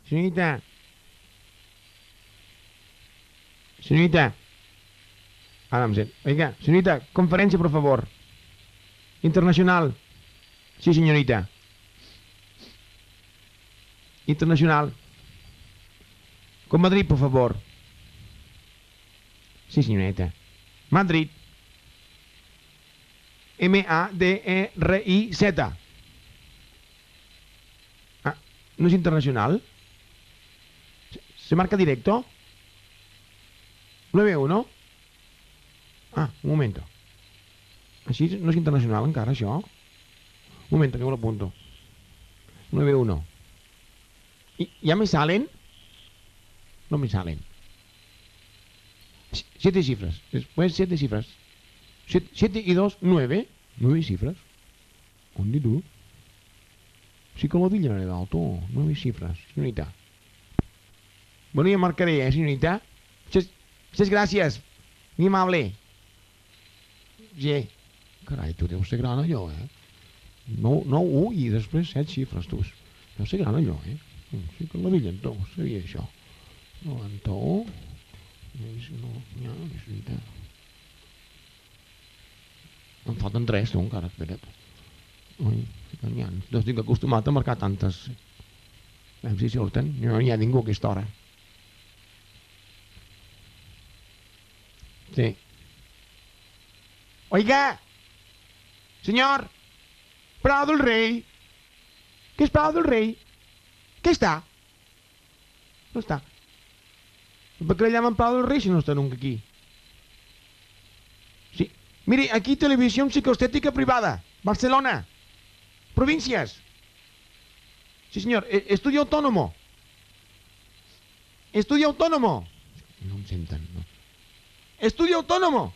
Señorita. Señorita. Adamsen. Oiga, señorita, conferencia, por favor. Internacional. Sí, señorita. Internacional. Con Madrid, por favor. Sí, señorita. Madrid. M-A-D-R-I-Z. Ah, ¿no es internacional? ¿Se marca directo? 9-1. Ah, un momento. Així no és internacional encara, això? Un moment, que me l'apunto. 9-1. ¿Ya me salen? No me salen. 7 cifras. Después 7 cifras. 7 y 2, 9. 9 cifras. ¿Dónde tú? Sí que lo vi en el auto. 9 cifras, señorita. Bueno, ya marcaré, señorita. Muchas gracias. Muy amable. Sí. Carai, tu deus ser gran allò, No, 1 i després 7 xifres, tu. Deu ser gran allò, Sí que la villa, tu, sabia això. 91. No, és veritat. Em falten 3, tu, encara, espera't. Ui, no estic acostumat a marcar tantes. A veure si surten. No hi ha ningú a aquesta hora. Sí. Oiga, señor, Prado del Rey. ¿Qué es Prado del Rey? ¿Qué está? No está. ¿Por qué le llaman Prado del Rey si no está nunca aquí? Sí. Mire, aquí televisión psicoestética privada. Barcelona. Provincias. Sí, señor. Estudio autónomo. Estudio autónomo. No me sientan, no. Estudio autónomo.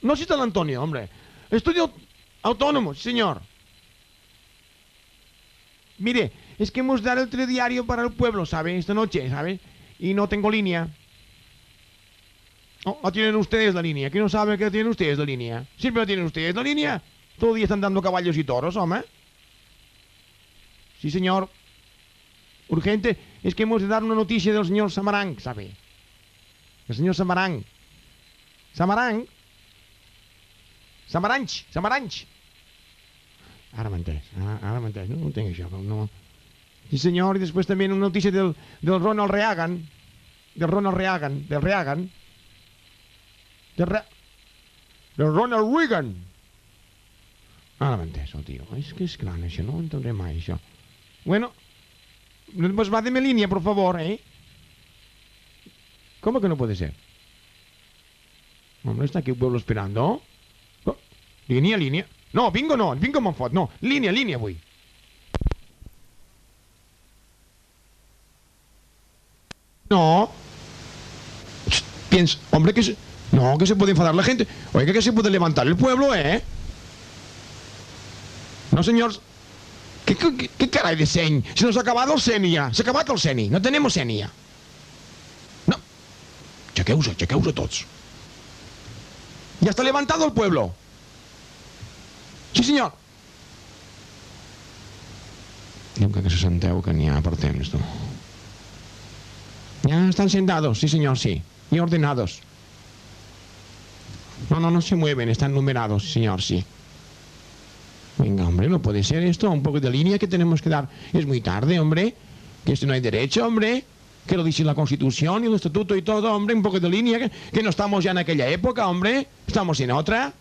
No existe el Antonio, hombre. Estudio autónomo, señor. Mire, es que hemos dado el telediario para el pueblo, ¿sabe? Esta noche, ¿sabe? Y no tengo línea. Oh, ¿la tienen ustedes la línea? ¿Quién no sabe que tienen ustedes la línea? ¿Siempre la tienen ustedes la línea? Todo el día están dando caballos y toros, hombre. Sí, señor. Urgente. Es que hemos de dar una noticia del señor Samarán, ¿sabe? El señor Samarán. Samarán. Samaranch. Ara m'entès, no entenc això, no. Sí senyor, i després també una notícia del Ronald Reagan, del Ronald Reagan, del Ronald Reagan. Ara m'entès, el tio, és que és gran això, no ho entendré mai això. Bueno, pues va de mi línea, por favor, ¿Cómo que no puede ser? Hombre, está aquí el pueblo esperando. Línea. No, vingo me'n fot, no. Línia, vull. No. Piensa, hombre, que se... No, que se puede enfadar la gente. Oiga, que se puede levantar el pueblo, No, señores. ¿Qué caray de seny? Se nos ha acabado el seny ja. S'ha acabat el seny. No tenemos seny ja. No. Chequeu-se tots. Ya está levantado el pueblo. Sí, senyor. Diu que se senteu que n'hi ha per temps, tu. Ya están sentados, sí, señor, sí. Y ordenados. No se mueven, están numerados, sí, señor, sí. Venga, hombre, no puede ser esto. Un poco de línea que tenemos que dar. Es muy tarde, hombre. Que esto no hay derecho, hombre. Que lo dice la Constitución y el Estatuto y todo, hombre. Un poco de línea. Que no estamos ya en aquella época, hombre. Estamos en otra.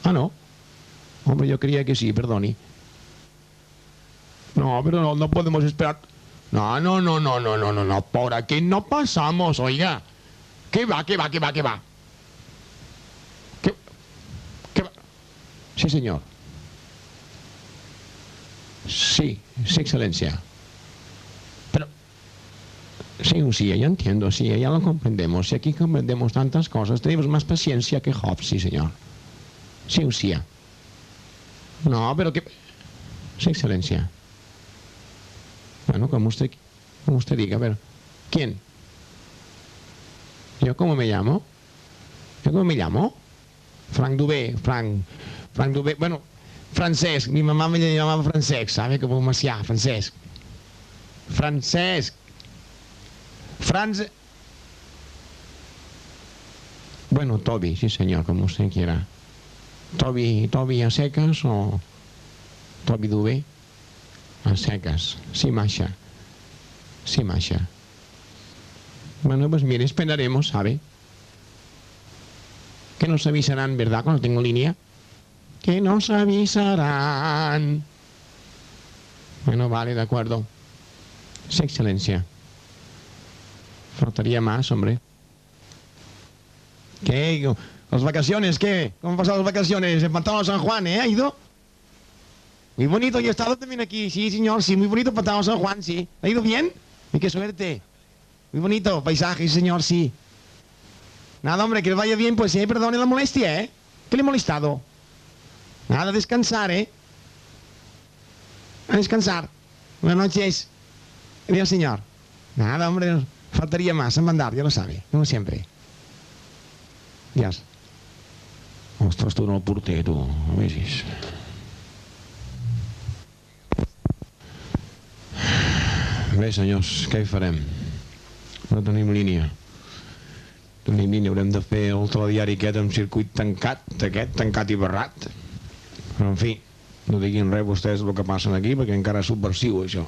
Ah, no. Hombre, yo creía que sí, perdoni. No, pero no podemos esperar. No. Por aquí no pasamos, oiga. ¿Qué va? Sí, señor. Sí, excelencia. Pero... Sí, ya entiendo, sí, ya lo comprendemos. Si aquí comprendemos tantas cosas, tenemos más paciencia que Job, sí, señor. Sí. No, pero que... Sí, excelencia. Bueno, como usted diga, a ver. ¿Quién? ¿Yo cómo me llamo? Frank Dubé. Bueno, Francesc, mi mamá me llamaba Francesc, ¿sabe? Como Macià, Francesc. Francesc. Bueno, Toby, sí señor, como usted quiera. Toby a secas o Toby Dubé a secas. Sí, Masha. Sí, Masha. Bueno, pues mire, esperaremos, ¿sabe? Que nos avisarán, ¿verdad? Cuando tengo línea. Que nos avisarán. Bueno, vale, de acuerdo. Sí, excelencia. Faltaría más, hombre. ¿Qué? ¿Las vacaciones? ¿Qué? ¿Cómo han pasado las vacaciones? En Pantano San Juan, ¿eh? ¿Ha ido? Muy bonito. Yo he estado también aquí. Sí, señor. Sí, muy bonito Pantano San Juan, sí. ¿Ha ido bien? Y qué suerte. Muy bonito paisaje, señor, sí. Nada, hombre, que le vaya bien, pues, perdone la molestia, ¿eh? ¿Qué le he molestado? Nada, descansar, ¿eh? A descansar. Buenas noches. Adiós, señor. Nada, hombre, faltaría más. A mandar, ya lo sabe, como siempre. Adiós. Ostres, tu no el porter, tu. No vegis. Bé, senyors, què hi farem? No tenim línia. Tenim línia, haurem de fer el telediari aquest amb circuit tancat, tancat i barrat. Però, en fi, no diguin res vostès del que passen aquí, perquè encara és subversiu, això.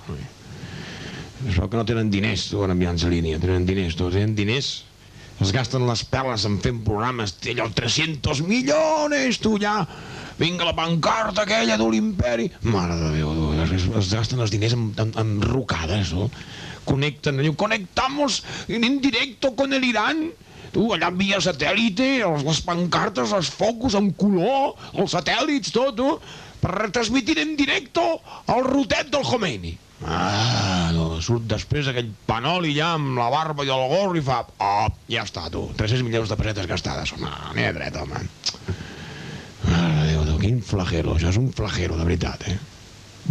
Això que no tenen diners, tu, en enviar-nos a línia. Tenen diners, es gasten les peles en fent programes, té allò 300 milions, tu, ja. Vinga la pancarta aquella de l'imperi. Mare de Déu, es gasten els diners en rucades, no? Connecten, conectamos en directo con el Irán. Tu, allà envia satèl·lite, les pancartes, els focus en color, els satèl·lits, tot, tu, per retransmitir en directo el rotet del Khomeini. No, surt després aquell panoli ja amb la barba i el gorro i fa... ja està, tu, 300 milions de pessetes gastades. Home, anem a dret, home. Mare de Déu, quin flagelo, això és un flagelo, de veritat,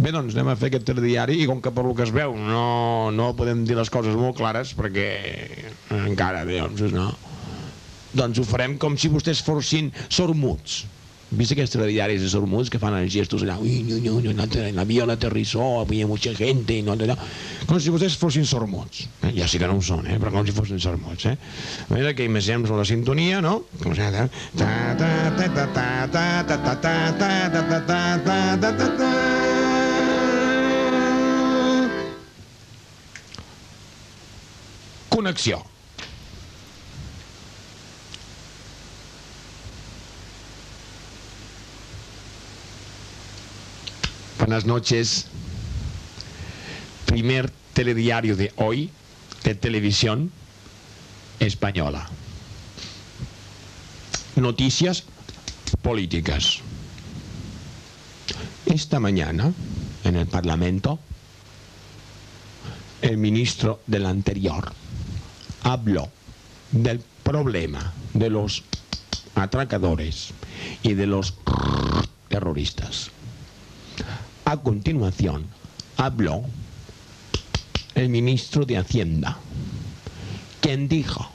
Bé, doncs anem a fer aquest telediari i com que per lo que es veu no podem dir les coses molt clares perquè encara, doncs, no. Doncs ho farem com si vostès fossin sormuts. ¿Viste aquests telediaris de sormuts que fan els gestos allà? El avión aterrizó, había mucha gente, com si vostès fossin sormuts. Ja sí que no ho són, però com si fossin sormuts. A veure que imaginem la sintonia, no? Com si... Connexió. Buenas noches. Primer telediario de hoy de televisión española. Noticias políticas. Esta mañana, en el Parlamento, el ministro del anterior habló del problema de los atracadores y de los terroristas. A continuación, habló el ministro de Hacienda, quien dijo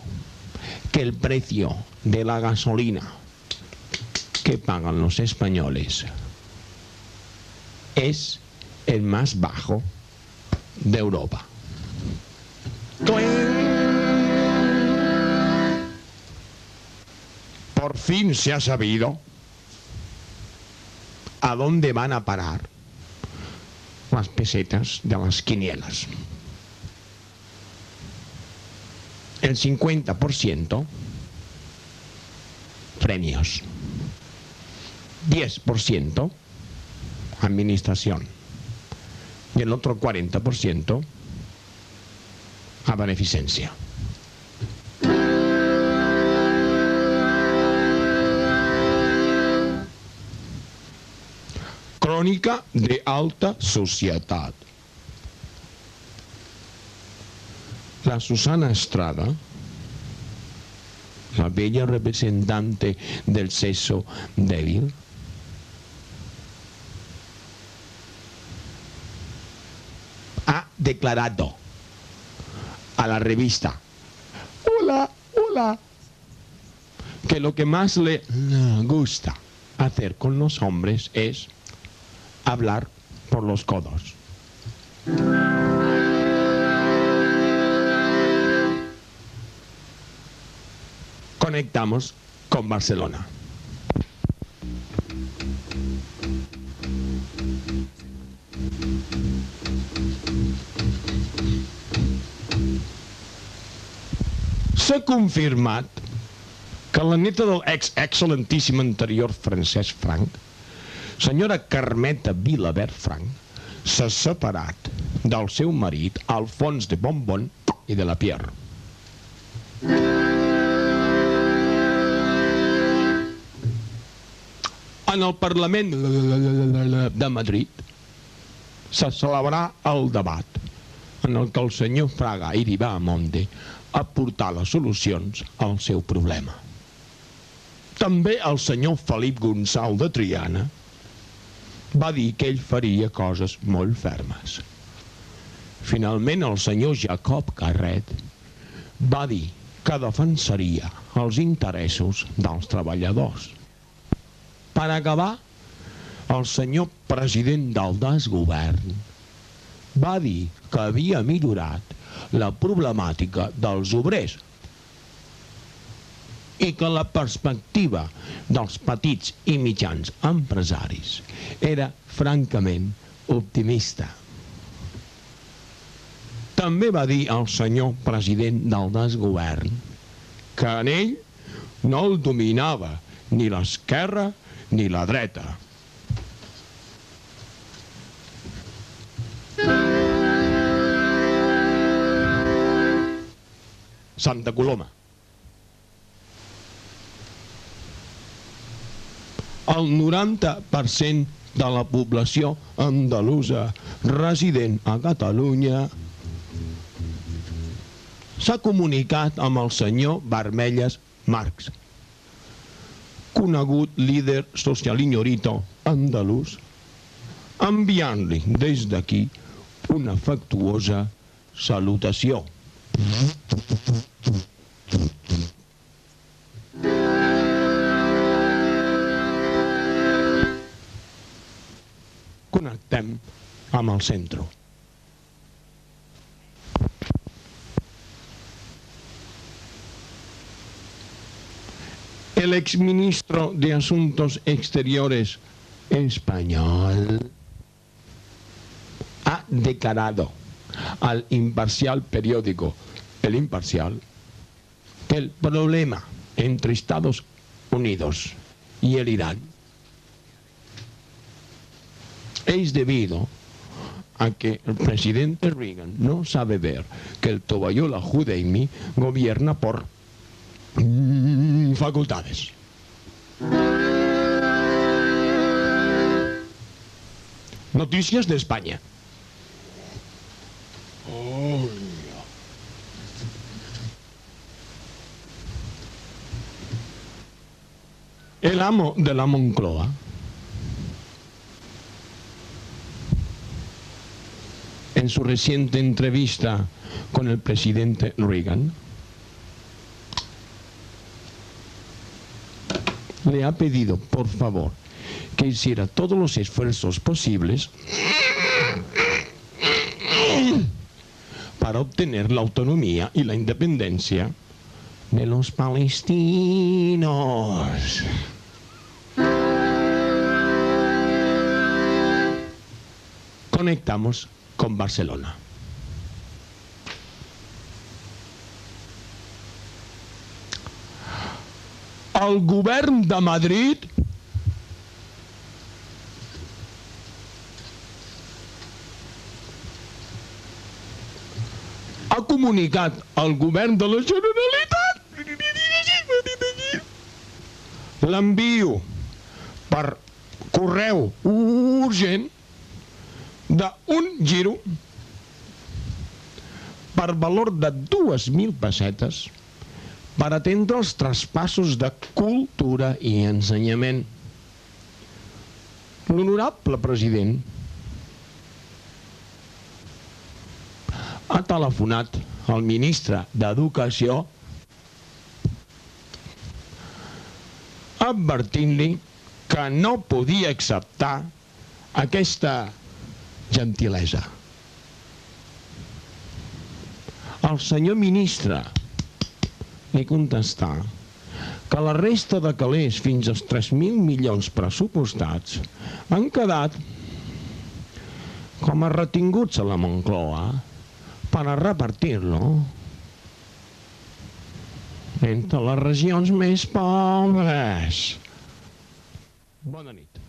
que el precio de la gasolina que pagan los españoles es el más bajo de Europa. Por fin se ha sabido a dónde van a parar las pesetas de las quinielas. El 50% premios, 10% administración y el otro 40% a beneficencia. Crónica de alta sociedad. La Susana Estrada, la bella representante del sexo débil, ha declarado a la revista Hola, que lo que más le gusta hacer con los hombres es hablar por los codos. Conectamos con Barcelona. S'ha confirmat que la neta del excel·lentíssim anterior Francesc Frank, senyora Carmeta Vilabert Frank, s'ha separat del seu marit Alfons de Bombón i de la Pierre. En el Parlament de Madrid se celebrarà el debat en el que el senyor Fraga Iribarramonde aportar les solucions al seu problema. També el senyor Felip Gonçal de Triana va dir que ell faria coses molt fermes. Finalment, el senyor Jacob Carret va dir que defensaria els interessos dels treballadors. Per acabar, el senyor president del desgovern va dir que havia millorat la problemàtica dels obrers i que la perspectiva dels petits i mitjans empresaris era francament optimista. També va dir el senyor president del desgovern que en ell no el dominava ni l'esquerra ni la dreta. Santa Coloma. El 90% de la població andalusa resident a Catalunya s'ha comunicat amb el senyor Vermelles Marx, conegut líder socialinyorito andalús, enviant-li des d'aquí una afectuosa salutació. Connectem amb el centre. El exministro de Asuntos Exteriores español ha declarado al imparcial periódico El Imparcial que el problema entre Estados Unidos y el Irán es debido a que el presidente Reagan no sabe ver que el Tobayollah Judeimi gobierna por facultades. Noticias de España. El amo de la Moncloa en su reciente entrevista con el presidente Reagan le ha pedido, por favor, que hiciera todos los esfuerzos posibles para obtener la autonomía y la independencia de los palestinos. Conectamos con Barcelona. El govern de Madrid ha comunicat al govern de la Generalitat l'envio per correu urgent d'un giro per valor de 2.000 pessetes per atendre els traspassos de cultura i ensenyament. L'honorable president ha telefonat al ministre d'Educació advertint-li que no podia acceptar aquesta gentilesa. El senyor ministre li contestà que la resta de calés fins als 3.000 milions pressupostats han quedat com a retinguts a la Moncloa per a repartir-lo entre les regions més pobres. Bona nit.